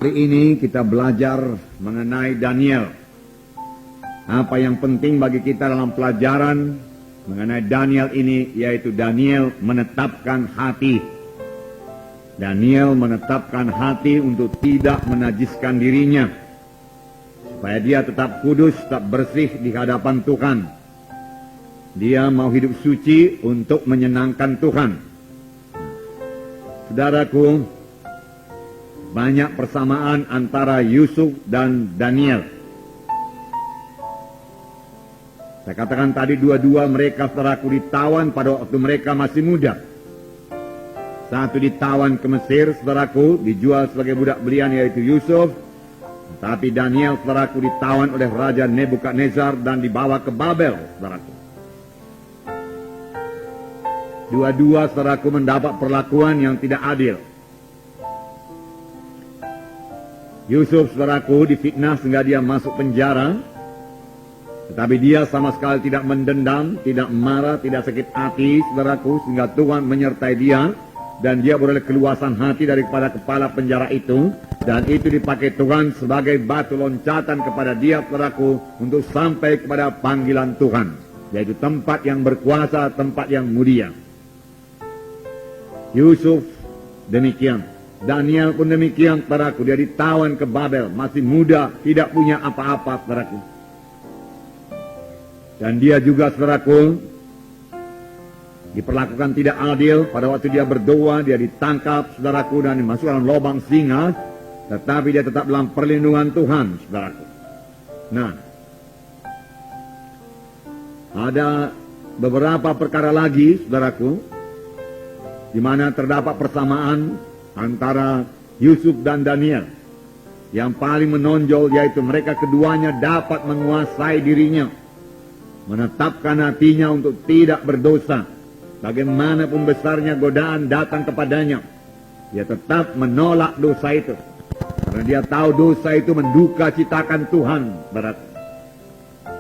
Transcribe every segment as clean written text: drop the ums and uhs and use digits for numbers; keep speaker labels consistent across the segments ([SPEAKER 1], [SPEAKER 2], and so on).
[SPEAKER 1] Hari ini kita belajar mengenai Daniel. Apa yang penting bagi kita dalam pelajaran mengenai Daniel ini, yaitu Daniel menetapkan hati. Daniel menetapkan hati untuk tidak menajiskan dirinya, supaya dia tetap kudus, tetap bersih di hadapan Tuhan. Dia mau hidup suci untuk menyenangkan Tuhan. Saudaraku, banyak persamaan antara Yusuf dan Daniel. Saya katakan tadi dua-dua mereka saudaraku ditawan pada waktu mereka masih muda. Satu ditawan ke Mesir, saudaraku, dijual sebagai budak belian, yaitu Yusuf. Tapi Daniel, saudaraku, ditawan oleh Raja Nebukadnezar dan dibawa ke Babel, saudaraku. Dua-dua, saudaraku, mendapat perlakuan yang tidak adil. Yusuf, saudaraku, difitnah sehingga dia masuk penjara. Tetapi dia sama sekali tidak mendendam, tidak marah, tidak sakit hati, saudaraku, sehingga Tuhan menyertai dia. Dan dia beroleh keluasan hati daripada kepala penjara itu. Dan itu dipakai Tuhan sebagai batu loncatan kepada dia, saudaraku, untuk sampai kepada panggilan Tuhan. Yaitu tempat yang berkuasa, tempat yang mulia. Yusuf demikian. Daniel pun demikian, saudaraku. Dia ditawan ke Babel, masih muda, tidak punya apa-apa, saudaraku. Dan dia juga, saudaraku, diperlakukan tidak adil. Pada waktu dia berdoa, dia ditangkap, saudaraku, dan dimasukkan dalam lubang singa. Tetapi dia tetap dalam perlindungan Tuhan, saudaraku. Nah, ada beberapa perkara lagi, saudaraku, di mana terdapat persamaan antara Yusuf dan Daniel. Yang paling menonjol yaitu mereka keduanya dapat menguasai dirinya, menetapkan hatinya untuk tidak berdosa. Bagaimanapun besarnya godaan datang kepadanya, dia tetap menolak dosa itu. Karena dia tahu dosa itu menduka citakan Tuhan.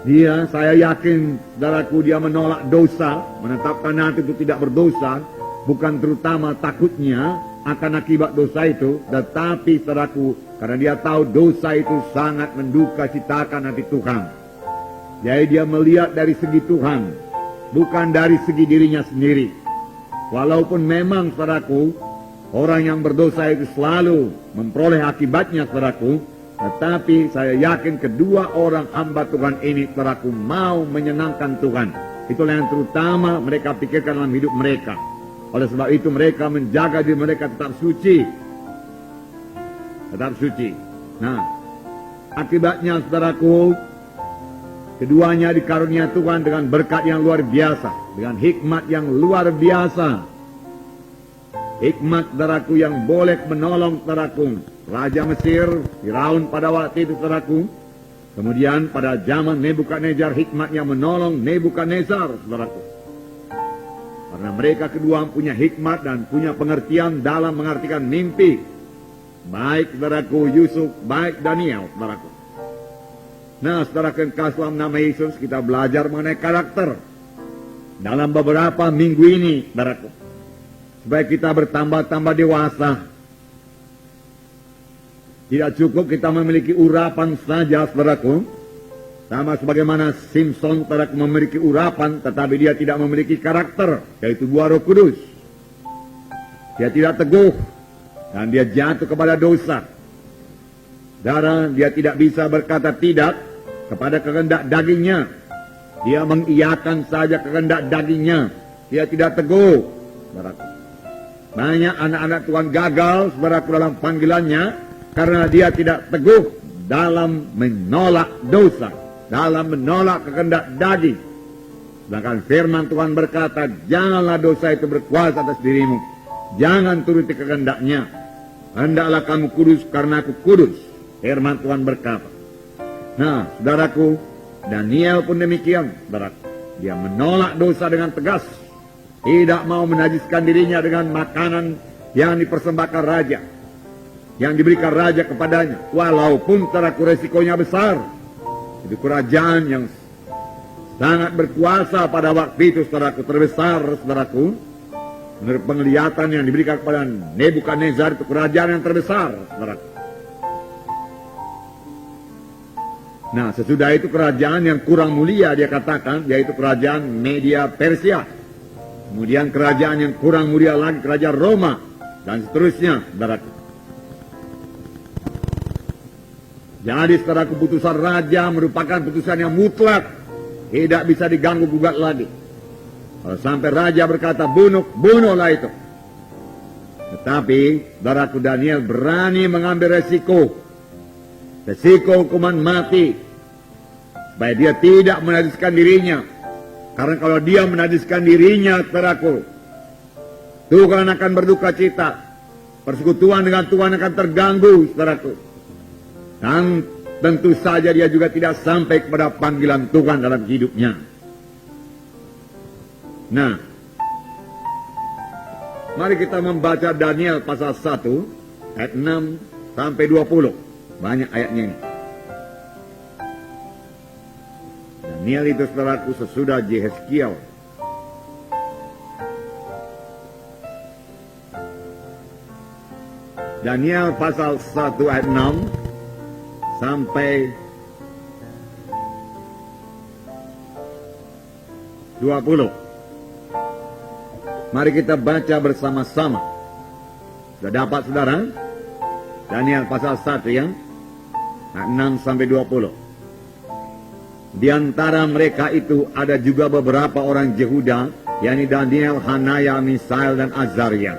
[SPEAKER 1] Dia, saya yakin, saudaraku, dia menolak dosa, menetapkan hati untuk tidak berdosa, bukan terutama takutnya akan akibat dosa itu, tetapi, saudaraku, karena dia tahu dosa itu sangat menduka citakan hati Tuhan. Jadi dia melihat dari segi Tuhan, bukan dari segi dirinya sendiri. Walaupun memang, saudaraku, orang yang berdosa itu selalu memperoleh akibatnya, saudaraku, tetapi saya yakin kedua orang hamba Tuhan ini, saudaraku, mau menyenangkan Tuhan. Itulah yang terutama mereka pikirkan dalam hidup mereka. Oleh sebab itu mereka menjaga diri mereka tetap suci. Tetap suci. Nah, akibatnya, saudaraku, keduanya dikarunia Tuhan dengan berkat yang luar biasa, dengan hikmat yang luar biasa. Hikmat, saudaraku, yang boleh menolong, saudaraku, Raja Mesir, Firaun pada waktu itu, saudaraku. Kemudian pada zaman Nebukadnezar, hikmat yang menolong Nebukadnezar, saudaraku. Karena mereka kedua punya hikmat dan punya pengertian dalam mengartikan mimpi. Baik, saudaraku, Yusuf, baik Daniel, saudaraku. Nah, saudaraku, dalam nama Yesus kita belajar mengenai karakter dalam beberapa minggu ini, saudaraku, supaya kita bertambah-tambah dewasa. Tidak cukup kita memiliki urapan saja, saudaraku. Sama sebagaimana Simpson, saudaraku, memiliki urapan, tetapi dia tidak memiliki karakter, yaitu buah Roh Kudus. Dia tidak teguh, dan dia jatuh kepada dosa. Dia tidak bisa berkata tidak kepada kehendak dagingnya. Dia mengiyakan saja kehendak dagingnya. Dia tidak teguh, saudaraku. Banyak anak-anak Tuhan gagal, saudaraku, dalam panggilannya, karena dia tidak teguh dalam menolak dosa, dalam menolak kehendak daging. Sedangkan firman Tuhan berkata, janganlah dosa itu berkuasa atas dirimu. Jangan turuti kehendaknya. Hendaklah kamu kudus karena aku kudus. Firman Tuhan berkata. Nah, saudaraku, Daniel pun demikian, saudaraku. Dia menolak dosa dengan tegas. Tidak mau menajiskan dirinya dengan makanan yang dipersembahkan raja, yang diberikan raja kepadanya. Walaupun, saudaraku, resikonya besar. Itu kerajaan yang sangat berkuasa pada waktu itu, saudaraku, terbesar, saudaraku. Menurut penglihatan yang diberikan kepada Nebukadnezar, itu kerajaan yang terbesar, saudaraku. Nah, sesudah itu kerajaan yang kurang mulia dia katakan, yaitu kerajaan Media Persia. Kemudian kerajaan yang kurang mulia lagi kerajaan Roma, dan seterusnya, saudaraku. Jadi setelah keputusan raja merupakan putusan yang mutlak, tidak bisa diganggu gugat lagi. Kalau sampai raja berkata bunuh, bunuhlah itu. Tetapi saudaraku, Daniel berani mengambil resiko hukuman mati, supaya dia tidak menajiskan dirinya. Karena kalau dia menajiskan dirinya, saudaraku, Tuhan akan berduka cita. Persekutuan dengan Tuhan akan terganggu, saudaraku. Dan tentu saja dia juga tidak sampai kepada panggilan Tuhan dalam hidupnya. Nah, mari kita membaca Daniel pasal 1 ayat 6 sampai 20. Banyak ayatnya ini. Daniel itu, saudaraku, sesudah Yehezkiel. Daniel pasal 1 ayat 6 sampai 20. Mari kita baca bersama-sama. Sudah dapat, saudara? Daniel pasal 1 ya, ayat 6 sampai 20. Di antara mereka itu ada juga beberapa orang Yehuda, yakni Daniel, Hanaya, Misael, dan Azaria.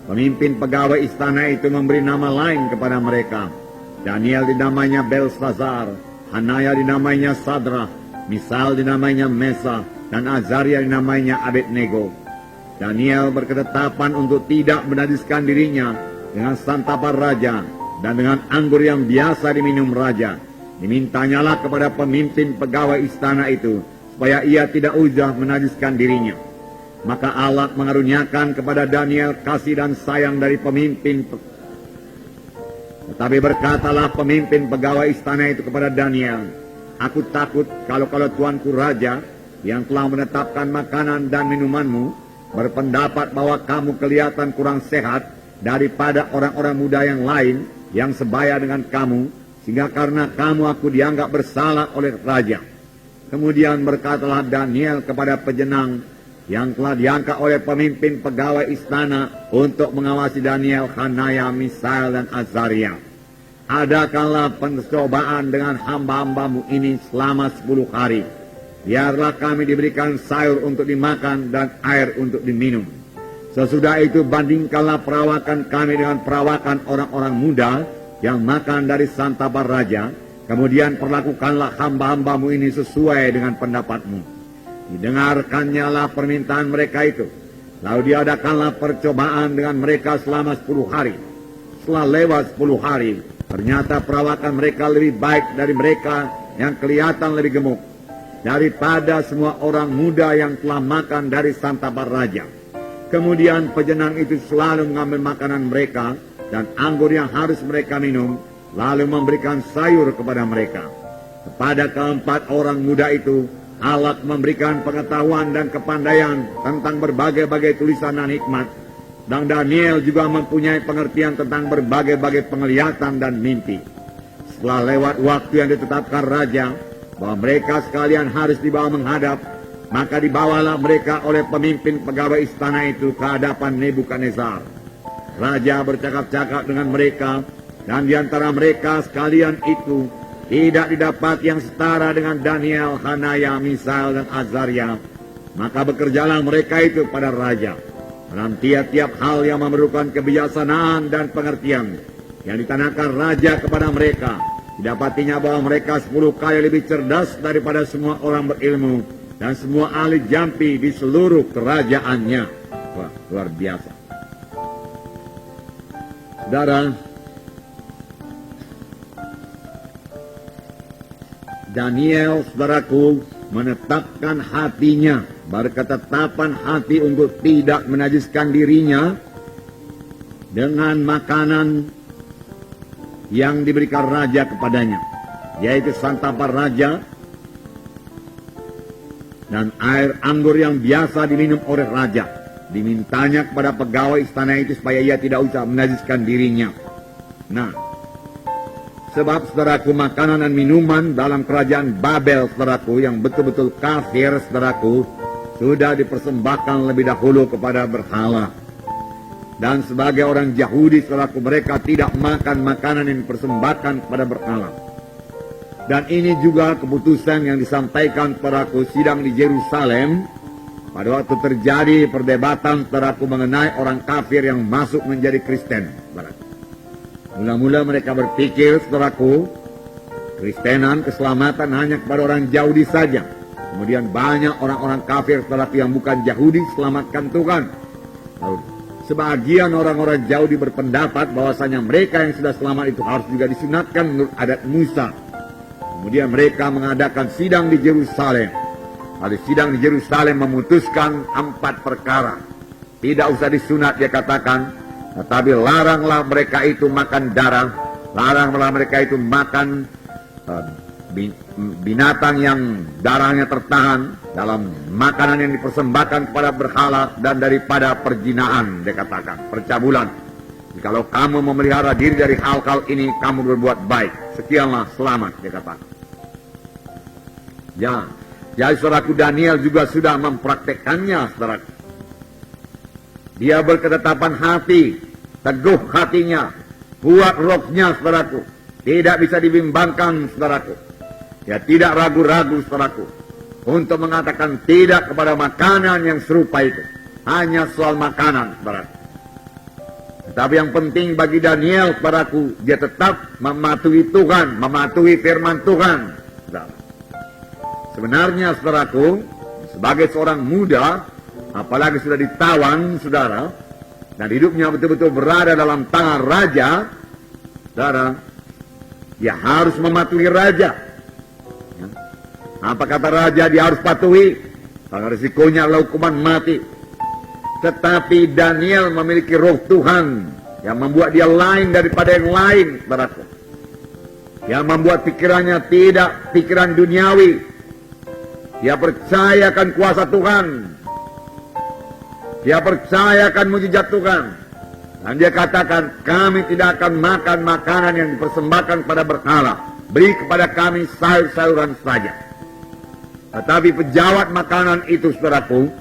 [SPEAKER 1] Pemimpin pegawai istana itu memberi nama lain kepada mereka. Daniel dinamainya Belsazar, Hanaya dinamainya Sadrah, Misael dinamainya Mesa, dan Azaria dinamainya Abednego. Daniel berketetapan untuk tidak menajiskan dirinya dengan santapan raja dan dengan anggur yang biasa diminum raja. Dimintanyalah kepada pemimpin pegawai istana itu supaya ia tidak usah menajiskan dirinya. Maka Allah mengaruniakan kepada Daniel kasih dan sayang dari pemimpin. Tetapi berkatalah pemimpin pegawai istana itu kepada Daniel, "Aku takut kalau tuanku raja yang telah menetapkan makanan dan minumanmu berpendapat bahwa kamu kelihatan kurang sehat daripada orang-orang muda yang lain yang sebaya dengan kamu, sehingga karena kamu aku dianggap bersalah oleh raja." Kemudian berkatalah Daniel kepada pejenang yang telah diangkat oleh pemimpin pegawai istana untuk mengawasi Daniel, Hanaya, Misael, dan Azaria, "Adakanlah pencobaan dengan hamba-hambamu ini selama 10 hari. Biarlah kami diberikan sayur untuk dimakan dan air untuk diminum. Sesudah itu bandingkanlah perawakan kami dengan perawakan orang-orang muda yang makan dari santapan raja. Kemudian perlakukanlah hamba-hambamu ini sesuai dengan pendapatmu." Didengarkannyalah permintaan mereka itu. Lalu diadakanlah percobaan dengan mereka selama 10 hari. Setelah lewat 10 hari, ternyata perawakan mereka lebih baik dari mereka yang kelihatan lebih gemuk, daripada semua orang muda yang telah makan dari santapan raja. Kemudian pejenang itu selalu mengambil makanan mereka dan anggur yang harus mereka minum, lalu memberikan sayur kepada mereka. Kepada keempat orang muda itu, Allah memberikan pengetahuan dan kepandaian tentang berbagai-bagai tulisan dan hikmat. Dan Daniel juga mempunyai pengertian tentang berbagai-bagai penglihatan dan mimpi. Setelah lewat waktu yang ditetapkan raja, bahwa mereka sekalian harus dibawa menghadap, maka dibawalah mereka oleh pemimpin pegawai istana itu ke hadapan Nebukadnezar. Raja bercakap-cakap dengan mereka, dan di antara mereka sekalian itu tidak didapat yang setara dengan Daniel, Hanaya, Misael, dan Azaria. Maka bekerjalah mereka itu pada raja dalam tiap-tiap hal yang memerlukan kebijaksanaan dan pengertian yang ditanamkan raja kepada mereka. Didapatinya bahwa mereka 10 kali lebih cerdas daripada semua orang berilmu dan semua ahli jampi di seluruh kerajaannya. Wah, luar biasa. Saudara, Daniel, saudaraku, menetapkan hatinya, berketetapan hati untuk tidak menajiskan dirinya dengan makanan yang diberikan raja kepadanya, yaitu santapan raja dan air anggur yang biasa diminum oleh raja. Dimintanya kepada pegawai istana itu supaya ia tidak usah menajiskan dirinya. Nah, Sebab saudaraku, makanan dan minuman dalam kerajaan Babel, saudaraku, yang betul-betul kafir, saudaraku, sudah dipersembahkan lebih dahulu kepada berhala. Dan sebagai orang Yahudi, saudaraku, mereka tidak makan makanan yang dipersembahkan kepada berhala. Dan ini juga keputusan yang disampaikan saudaraku sidang di Yerusalem pada waktu terjadi perdebatan saudaraku mengenai orang kafir yang masuk menjadi Kristen, saudaraku. Mula-mula mereka berpikir, saudaraku, Kristenan, keselamatan hanya kepada orang Yahudi saja. Kemudian banyak orang-orang kafir, saudaraku, yang bukan Yahudi selamatkan Tuhan. Lalu, sebagian orang-orang Yahudi berpendapat bahwasanya mereka yang sudah selamat itu harus juga disunatkan menurut adat Musa. Kemudian mereka mengadakan sidang di Yerusalem. Lalu sidang di Yerusalem memutuskan 4 perkara. Tidak usah disunat, dia katakan, tetapi laranglah mereka itu makan darah, laranglah mereka itu makan binatang yang darahnya tertahan dalam makanan yang dipersembahkan kepada berhala, dan daripada perzinaan, dia katakan, percabulan. Jikalau kamu memelihara diri dari hal-hal ini, kamu berbuat baik. Sekianlah selamat, dia katakan. Ya, jadi saudaraku, Daniel juga sudah mempraktekannya, saudaraku. Dia berketetapan hati, teguh hatinya, kuat rohnya, saudaraku. Tidak bisa dibimbangkan, saudaraku. Dia tidak ragu-ragu, saudaraku, untuk mengatakan tidak kepada makanan yang serupa itu. Hanya soal makanan, saudaraku. Tetapi yang penting bagi Daniel, saudaraku, dia tetap mematuhi Tuhan, mematuhi firman Tuhan, saudara. Sebenarnya, saudaraku, sebagai seorang muda, apalagi sudah ditawan, saudara, dan hidupnya betul-betul berada dalam tangan raja, saudara, dia harus mematuhi raja. Ya. Apa kata raja dia harus patuhi? Karena risikonya adalah hukuman mati. Tetapi Daniel memiliki roh Tuhan yang membuat dia lain daripada yang lain, saudaraku. Yang membuat pikirannya tidak pikiran duniawi. Dia percayakan kuasa Tuhan. Dia percayakan mujizat Tuhan. Dan dia katakan, kami tidak akan makan makanan yang dipersembahkan pada berhala. Beri kepada kami sayur-sayuran saja. Tetapi pejabat makanan itu, saudaraku,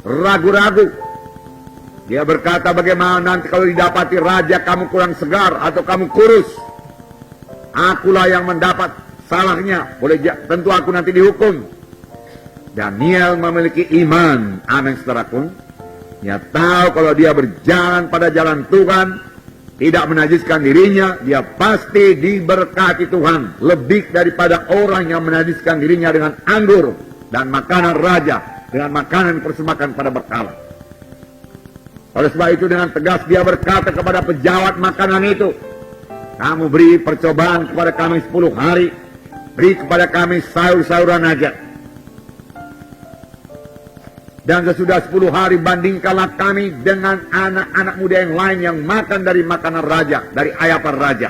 [SPEAKER 1] ragu-ragu. Dia berkata, bagaimana nanti kalau didapati raja kamu kurang segar atau kamu kurus? Akulah yang mendapat salahnya. Boleh tentu aku nanti dihukum. Daniel memiliki iman. Amin, saudaraku. Dia tahu kalau dia berjalan pada jalan Tuhan, tidak menajiskan dirinya, dia pasti diberkati Tuhan. Lebih daripada orang yang menajiskan dirinya dengan anggur dan makanan raja, dengan makanan persembahkan pada berhala. Oleh sebab itu dengan tegas dia berkata kepada pejabat makanan itu, kamu beri percobaan kepada kami 10 hari, beri kepada kami sayur-sayuran aja. Dan sesudah 10 hari bandingkanlah kami dengan anak-anak muda yang lain yang makan dari makanan raja, dari ayapan raja.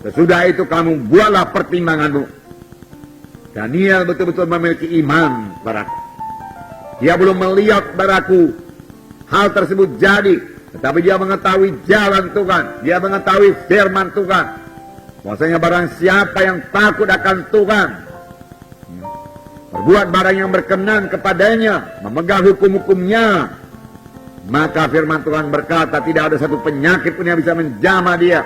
[SPEAKER 1] Sesudah itu kamu buatlah pertimbanganmu. Daniel betul-betul memiliki iman, saudaraku. Dia belum melihat, saudaraku, hal tersebut jadi. Tetapi dia mengetahui jalan Tuhan. Dia mengetahui firman Tuhan. Maksudnya barang siapa yang takut akan Tuhan, berbuat barang yang berkenan kepadanya, memegang hukum-hukumnya, maka firman Tuhan berkata tidak ada satu penyakit pun yang bisa menjamah dia.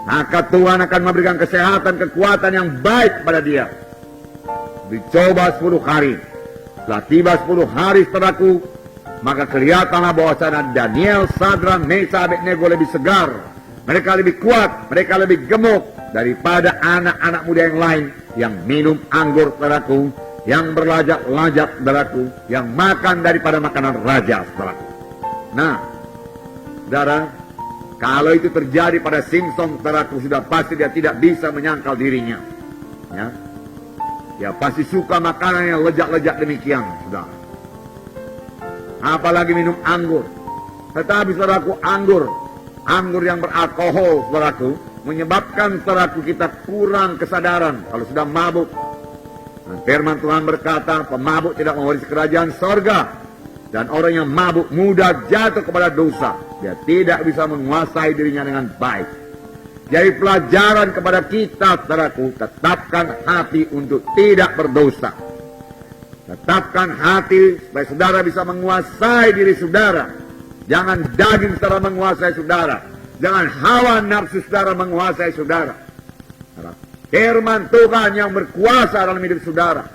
[SPEAKER 1] Maka Tuhan akan memberikan kesehatan, kekuatan yang baik pada dia. Dicoba 10 hari. Setelah tiba 10 hari, saudaraku, maka kelihatanlah bahwasanya Daniel, Sadrak, Mesakh, Abednego lebih segar. Mereka lebih kuat, mereka lebih gemuk daripada anak-anak muda yang lain yang minum anggur, saudaraku, yang berlajak-lajak, saudaraku, yang makan daripada makanan raja, saudaraku. Nah, saudara, kalau itu terjadi pada Simpson, saudaraku, sudah pasti dia tidak bisa menyangkal dirinya. Ya, dia pasti suka makanan yang lezat-lezat demikian, saudara. Apalagi minum anggur. Tetapi, saudaraku, anggur yang beralkohol, saudaraku, menyebabkan, saudaraku, kita kurang kesadaran kalau sudah mabuk. Dan firman Tuhan berkata, pemabuk tidak mewarisi kerajaan sorga. Dan orang yang mabuk mudah jatuh kepada dosa. Dia tidak bisa menguasai dirinya dengan baik. Jadi pelajaran kepada kita, saudaraku, tetapkan hati untuk tidak berdosa. Tetapkan hati supaya saudara bisa menguasai diri saudara. Jangan daging saudara menguasai saudara. Jangan hawa nafsu saudara menguasai saudara. Firman Tuhan yang berkuasa dalam hidup saudara.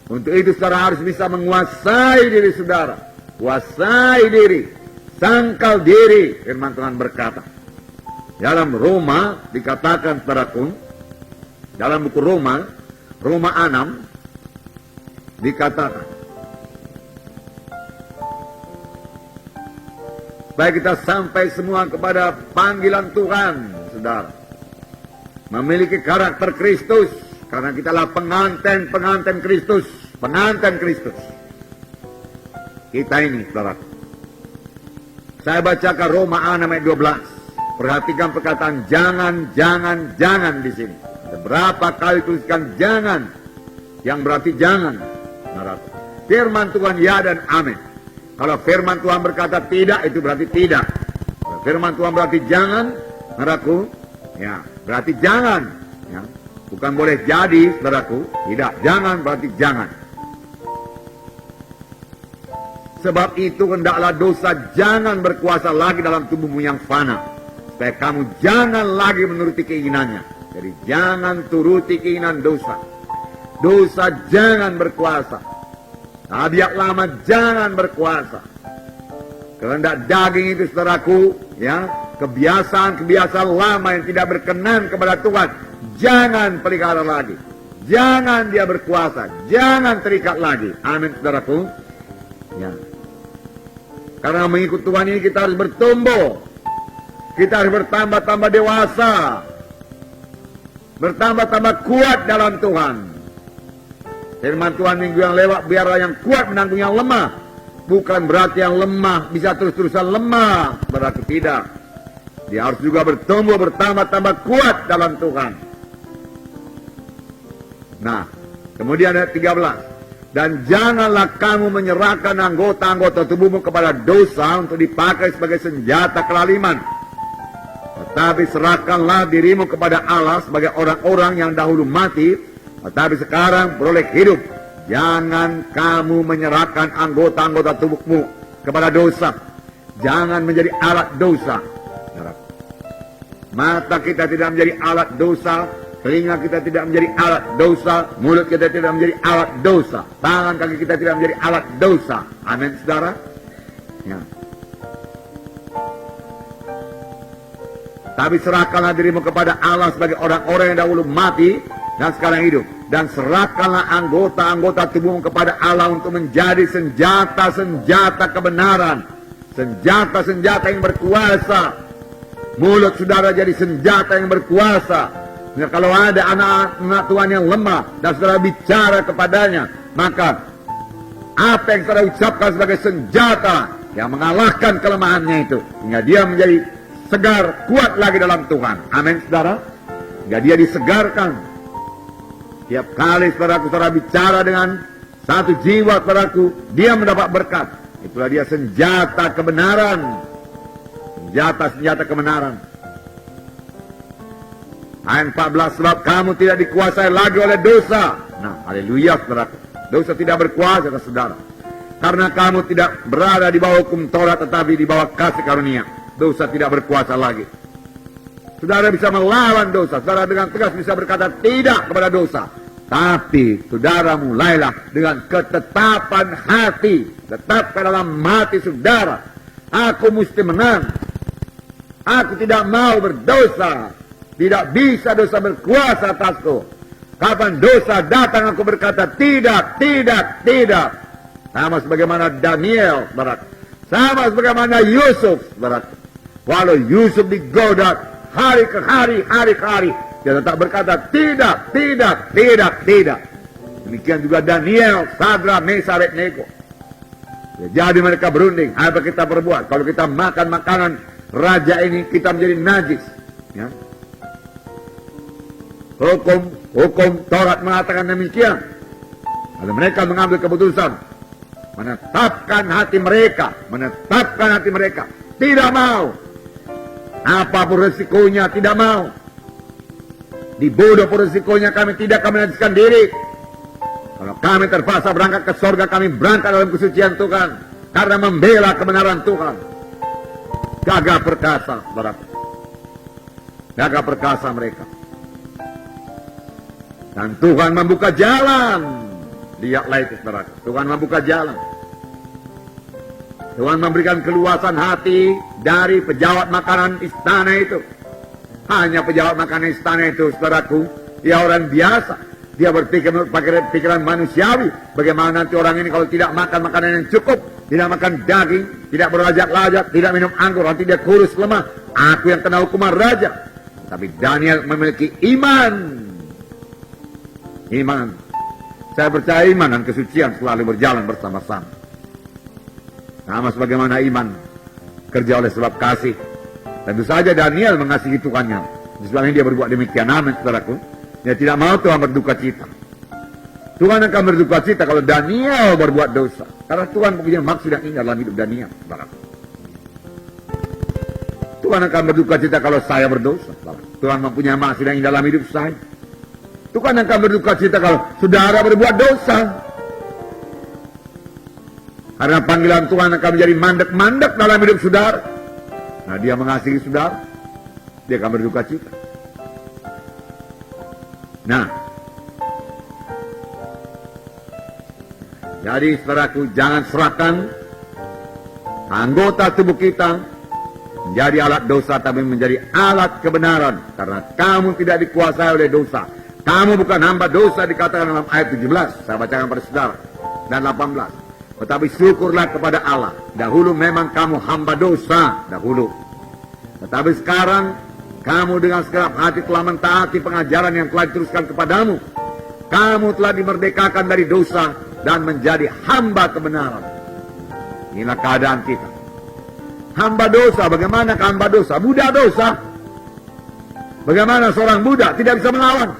[SPEAKER 1] Untuk itu saudara harus bisa menguasai diri saudara. Kuasai diri. Sangkal diri. Firman Tuhan berkata. Dalam Roma dikatakan saudaraku. Dalam buku Roma 6 dikatakan. Supaya kita sampai semua kepada panggilan Tuhan, saudara. Memiliki karakter Kristus. Karena kita adalah pengantin Kristus. Pengantin Kristus. Kita ini, saudara. Saya bacakan Roma 6 ayat 12. Perhatikan perkataan jangan di sini. Ada berapa kali tuliskan jangan. Yang berarti jangan. Firman Tuhan ya dan amin. Kalau firman Tuhan berkata tidak, itu berarti tidak. Kalau firman Tuhan berarti jangan, saudaraku, ya, berarti jangan. Ya. Bukan boleh jadi, saudaraku. Tidak, jangan berarti jangan. Sebab itu hendaklah dosa jangan berkuasa lagi dalam tubuhmu yang fana. Supaya kamu jangan lagi menuruti keinginannya. Jadi jangan turuti keinginan dosa. Dosa jangan berkuasa. Tabiat lama jangan berkuasa. Kehendak daging itu saudaraku, ya, kebiasaan lama yang tidak berkenan kepada Tuhan, jangan pelihara lagi. Jangan dia berkuasa, jangan terikat lagi. Amin saudaraku. Ya. Karena mengikut Tuhan ini kita harus bertumbuh. Kita harus bertambah-tambah dewasa. Bertambah-tambah kuat dalam Tuhan. Firman Tuhan minggu yang lewat, biarlah yang kuat menanggung yang lemah. Bukan berarti yang lemah bisa terus-terusan lemah. Berarti tidak. Dia harus juga bertumbuh, bertambah-tambah kuat dalam Tuhan. Nah, kemudian ayat 13. Dan janganlah kamu menyerahkan anggota-anggota tubuhmu kepada dosa untuk dipakai sebagai senjata kelaliman. Tetapi serahkanlah dirimu kepada Allah sebagai orang-orang yang dahulu mati, tetapi sekarang beroleh hidup. Jangan kamu menyerahkan anggota-anggota tubuhmu kepada dosa. Jangan menjadi alat dosa. Mata kita tidak menjadi alat dosa. Telinga kita tidak menjadi alat dosa. Mulut kita tidak menjadi alat dosa. Tangan kaki kita tidak menjadi alat dosa. Amin, saudara. Ya. Tapi serahkanlah dirimu kepada Allah sebagai orang-orang yang dahulu mati dan sekarang hidup. Dan serahkanlah anggota-anggota tubuhmu kepada Allah untuk menjadi senjata-senjata kebenaran. Senjata-senjata yang berkuasa. Mulut saudara jadi senjata yang berkuasa. Nah, kalau ada anak-anak Tuhan yang lemah dan saudara bicara kepadanya, maka apa yang saudara ucapkan sebagai senjata yang mengalahkan kelemahannya itu, hingga dia menjadi segar, kuat lagi dalam Tuhan. Amin, saudara. Hingga dia disegarkan. Tiap kali saudara bicara dengan satu jiwa saudaraku, dia mendapat berkat. Itulah dia senjata kebenaran. Senjata kebenaran. Ayat 14, sebab kamu tidak dikuasai lagi oleh dosa. Nah, haleluya saudaraku. Dosa tidak berkuasa atas saudara. Karena kamu tidak berada di bawah hukum Taurat, tetapi di bawah kasih karunia. Dosa tidak berkuasa lagi. Saudara bisa melawan dosa. Saudara dengan tegas bisa berkata tidak kepada dosa. Tapi saudara mulailah dengan ketetapan hati. Tetapkan dalam hati saudara. Aku mesti menang. Aku tidak mau berdosa. Tidak bisa dosa berkuasa atasku. Kapan dosa datang aku berkata tidak. Sama sebagaimana Daniel, barat. Sama sebagaimana Yusuf, barat. Walau Yusuf digoda hari ke hari, dia tetap berkata tidak. Demikian juga Daniel, Sadra, Mesa, Abednego. Jadi mereka berunding, apa kita perbuat? Kalau kita makan makanan raja ini, kita menjadi najis. Ya. Hukum Taurat mengatakan demikian. Lalu mereka mengambil keputusan. Menetapkan hati mereka. Tidak mau. Apapun resikonya, tidak mau. Dibodoh pun resikonya, kami tidak akan menajiskan diri. Kalau kami terpaksa berangkat ke surga, kami berangkat dalam kesucian Tuhan. Karena membela kebenaran Tuhan. Gagah perkasa, saudaraku. Gagah perkasa mereka. Dan Tuhan membuka jalan. Lihatlah itu, saudaraku. Tuhan membuka jalan. Tuhan memberikan keluasan hati dari pejabat makanan istana itu. Hanya pejabat makanan istana itu, saudaraku, dia orang biasa. Dia berpikir pakai pikiran manusiawi. Bagaimana nanti orang ini kalau tidak makan makanan yang cukup, tidak makan daging, tidak berlajak-lajak, tidak minum anggur, nanti dia kurus lemah. Aku yang kena hukuman raja. Tapi Daniel memiliki iman. Iman. Saya percaya iman dan kesucian selalu berjalan bersama-sama. Sama sebagaimana iman kerja oleh sebab kasih. Tentu saja Daniel mengasihi Tuhannya. Sebabnya dia berbuat demikian. Amin, saudaraku. Dia tidak mau Tuhan berduka cita. Tuhan akan berduka cita kalau Daniel berbuat dosa. Karena Tuhan punya maksud yang indah dalam hidup Daniel, saudaraku. Tuhan akan berduka cita kalau saya berdosa, saudaraku. Tuhan mempunyai maksud yang indah dalam hidup saya. Tuhan akan berduka cita kalau saudara berbuat dosa. Karena panggilan Tuhan akan menjadi mandek-mandek dalam hidup saudara. Nah, dia mengasihi saudara, dia akan berduka cita. Nah, jadi saudaraku, jangan serahkan anggota tubuh kita menjadi alat dosa, tapi menjadi alat kebenaran. Karena kamu tidak dikuasai oleh dosa. Kamu bukan hamba dosa, dikatakan dalam ayat 17. Saya bacakan pada saudara. Dan 18. Tetapi syukurlah kepada Allah. Dahulu memang kamu hamba dosa. Dahulu. Tetapi sekarang kamu dengan segenap hati telah mentaati pengajaran yang telah diteruskan kepadamu. Kamu telah dimerdekakan dari dosa dan menjadi hamba kebenaran. Inilah keadaan kita. Hamba dosa, bagaimana hamba dosa? Budak dosa. Bagaimana seorang budak tidak bisa melawan?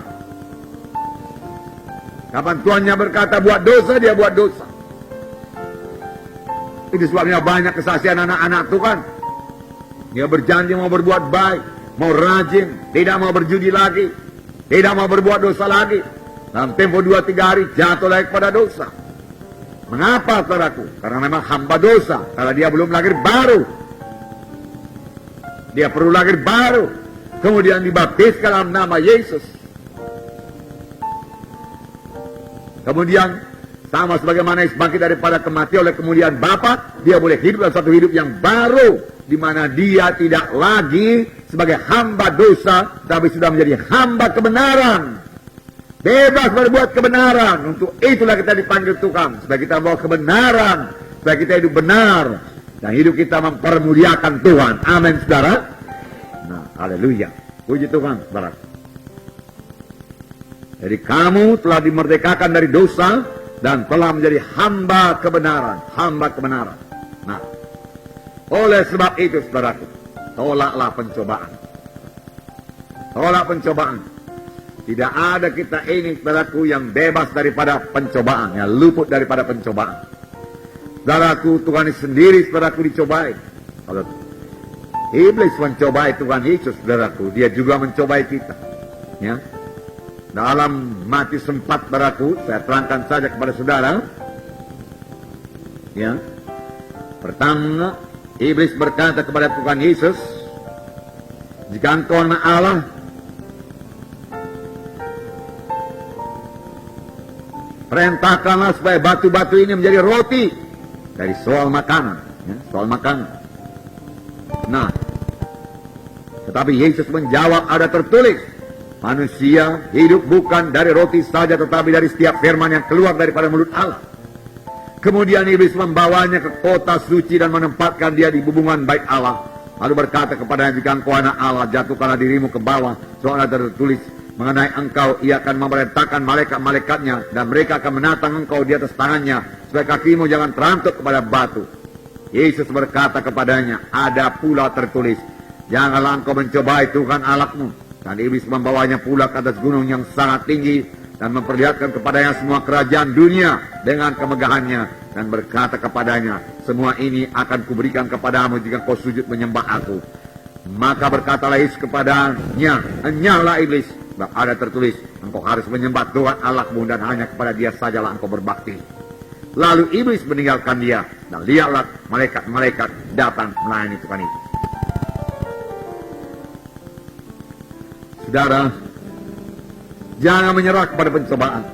[SPEAKER 1] Kapan tuannya berkata buat dosa, dia buat dosa. Itu sebabnya banyak kesaksian anak-anak Tuhan. Dia berjanji mau berbuat baik, mau rajin, tidak mau berjudi lagi, tidak mau berbuat dosa lagi. Dalam tempo 2-3 hari jatuh lagi kepada dosa. Mengapa, saudaraku? Karena memang hamba dosa. Karena dia belum lahir baru. Dia perlu lahir baru. Kemudian dibaptiskan dalam nama Yesus. Kemudian sama sebagaimana Yesus bangkit daripada kematian oleh kemuliaan Bapa, dia boleh hidup dalam satu hidup yang baru, di mana dia tidak lagi sebagai hamba dosa, tapi sudah menjadi hamba kebenaran. Bebas berbuat kebenaran. Untuk itulah kita dipanggil Tuhan, supaya kita bawa kebenaran, supaya kita hidup benar, dan hidup kita mempermuliakan Tuhan. Amin, saudara. Nah, haleluya. Puji Tuhan, saudara. Jadi kamu telah dimerdekakan dari dosa dan telah menjadi hamba kebenaran. Hamba kebenaran. Nah, oleh sebab itu, saudaraku, tolaklah pencobaan. Tolak pencobaan. Tidak ada kita ini, saudaraku, yang bebas daripada pencobaan, yang luput daripada pencobaan. Saudaraku, Tuhan sendiri, saudaraku, dicobai. Kalau iblis mencobai Tuhan Yesus, saudaraku, dia juga mencobai kita. Ya. Dalam Matius 4, saudaraku, saya terangkan saja kepada saudara. Ya. Pertama, iblis berkata kepada Tuhan Yesus, jika engkau anak Allah, perintahkanlah supaya batu-batu ini menjadi roti. Dari soal makanan. Ya, soal makanan. Nah, tetapi Yesus menjawab, ada tertulis, manusia hidup bukan dari roti saja, tetapi dari setiap firman yang keluar daripada mulut Allah. Kemudian iblis membawanya ke kota suci dan menempatkan dia di bubungan baik Allah. Lalu berkata kepadanya, jika engkau anak Allah, jatuhkanlah dirimu ke bawah. Soalnya tertulis mengenai engkau, ia akan memerintahkan malaikat-malaikatnya, dan mereka akan menatang engkau di atas tangannya, supaya kakimu jangan terantuk kepada batu. Yesus berkata kepadanya, ada pula tertulis, janganlah engkau mencobai Tuhan Allahmu. Dan iblis membawanya pula ke atas gunung yang sangat tinggi, dan memperlihatkan kepadanya semua kerajaan dunia dengan kemegahannya, dan berkata kepadanya, semua ini akan kuberikan kepadamu jika kau sujud menyembah aku. Maka berkatalah Yesus kepadanya, enyahlah iblis, sebab ada tertulis, engkau harus menyembah Tuhan Allahmu dan hanya kepada Dia sajalah engkau berbakti. Lalu iblis meninggalkan dia, dan lihatlah malaikat-malaikat datang melayani Tuhan itu. Saudara, jangan menyerah kepada pencobaan.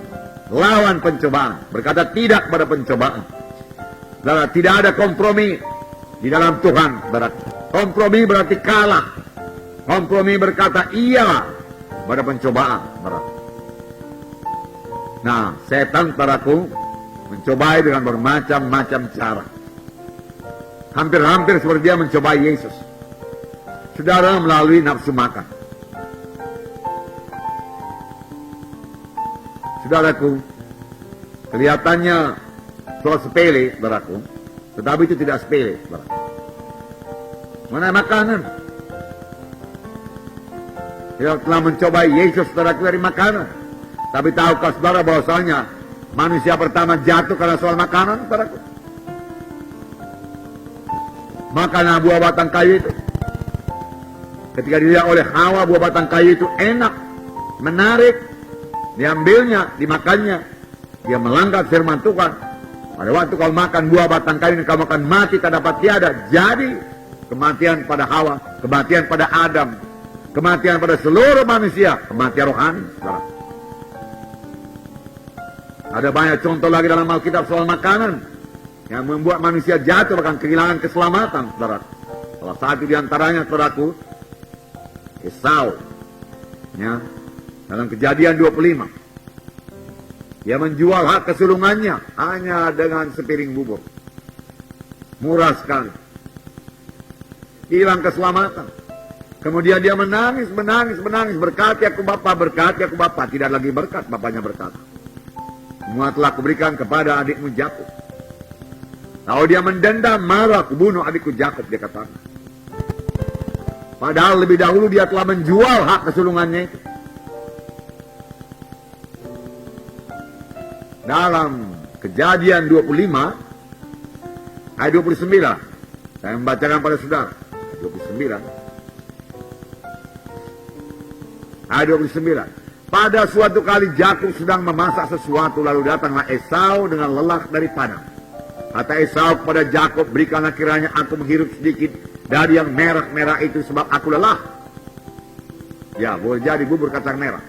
[SPEAKER 1] Lawan pencobaan. Berkata tidak kepada pencobaan. Saudara, tidak ada kompromi di dalam Tuhan. Kompromi berarti kalah. Kompromi berkata iya pada pencobaan. Nah, setan, saudaraku, mencobai dengan bermacam-macam cara. Hampir-hampir seperti dia mencobai Yesus. Saudara, melalui nafsu makan. Saudaraku, kelihatannya soal sepele, saudaraku, tetapi itu tidak sepele, saudaraku. Mana makanan? Dia telah mencobai Yesus, saudaraku, dari makanan. Tapi tahukah saudara bahwasanya manusia pertama jatuh karena soal makanan, saudaraku? Makan buah batang kayu itu. Ketika dilihat oleh Hawa, buah batang kayu itu enak, menarik. Diambilnya, dimakannya. Dia melanggar firman Tuhan. Pada waktu kau makan buah batang kayu ini, kau akan mati tak dapat tiada. Jadi kematian pada Hawa, kematian pada Adam, kematian pada seluruh manusia, kematian rohani. Saudara. Ada banyak contoh lagi dalam Alkitab soal makanan yang membuat manusia jatuh bahkan kehilangan keselamatan. Saudara. Salah satu diantaranya, saudaraku, Esau. Ya. Dalam Kejadian 25, dia menjual hak kesulungannya hanya dengan sepiring bubur. Murah sekali. Hilang keselamatan. Kemudian dia menangis. Berkati aku Bapa. Tidak lagi berkat, bapaknya berkata. Semua telah kuberikan kepada adikmu Yakub. Lalu dia mendendam, marah, kubunuh adikku Yakub, dia katakan. Padahal lebih dahulu dia telah menjual hak kesulungannya itu. Dalam Kejadian 25 ayat 29, saya membacakan pada saudara. 29 ayat 29. Pada suatu kali Yakub sedang memasak sesuatu, lalu datanglah Esau dengan lelah dari padang. Kata Esau kepada Yakub, berikanlah kiranya aku menghirup sedikit dari yang merah-merah itu, sebab aku lelah. Ya, boleh jadi bubur kacang merah.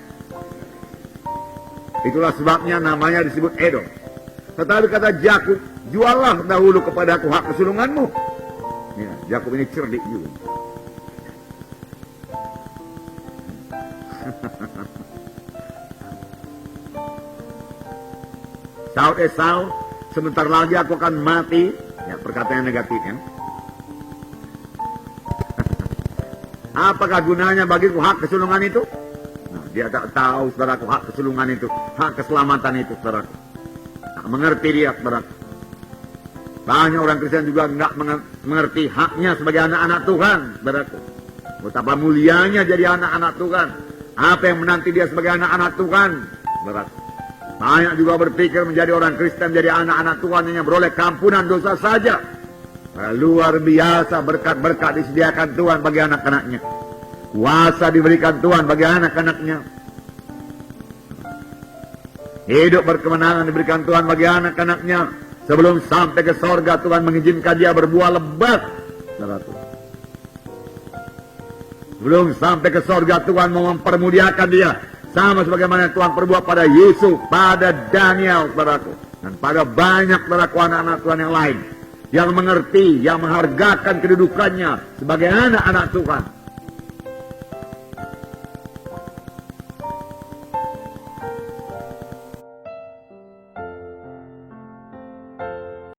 [SPEAKER 1] Itulah sebabnya namanya disebut Edom. Tetapi kata Yakub, juallah dahulu kepada aku hak kesulunganmu. Ya, Yakub ini cerdik juga. Saud Esau, sebentar lagi aku akan mati. Ya, perkataan negatif ya. Apakah gunanya bagiku hak kesulungan itu? Dia tak tahu, saudaraku, hak kesulungan itu, hak keselamatan itu, saudaraku. Tak mengerti dia, saudaraku. Banyak orang Kristen juga tidak mengerti haknya sebagai anak-anak Tuhan, saudaraku. Betapa mulianya jadi anak-anak Tuhan. Apa yang menanti dia sebagai anak-anak Tuhan, saudaraku. Banyak juga berpikir menjadi orang Kristen, menjadi anak-anak Tuhan hanya beroleh kampunan dosa saja. Luar biasa berkat-berkat disediakan Tuhan bagi anak-anaknya. Kuasa diberikan Tuhan bagi anak-anaknya. Hidup berkemenangan diberikan Tuhan bagi anak-anaknya. Sebelum sampai ke sorga, Tuhan mengizinkan dia berbuah lebat. Sebelum sampai ke sorga, Tuhan mau mempermuliakan dia. Sama sebagaimana Tuhan perbuat pada Yesus, pada Daniel, saudaraku. Dan pada banyak saudaraku anak-anak Tuhan yang lain. Yang mengerti, yang menghargakan kedudukannya sebagai anak-anak Tuhan.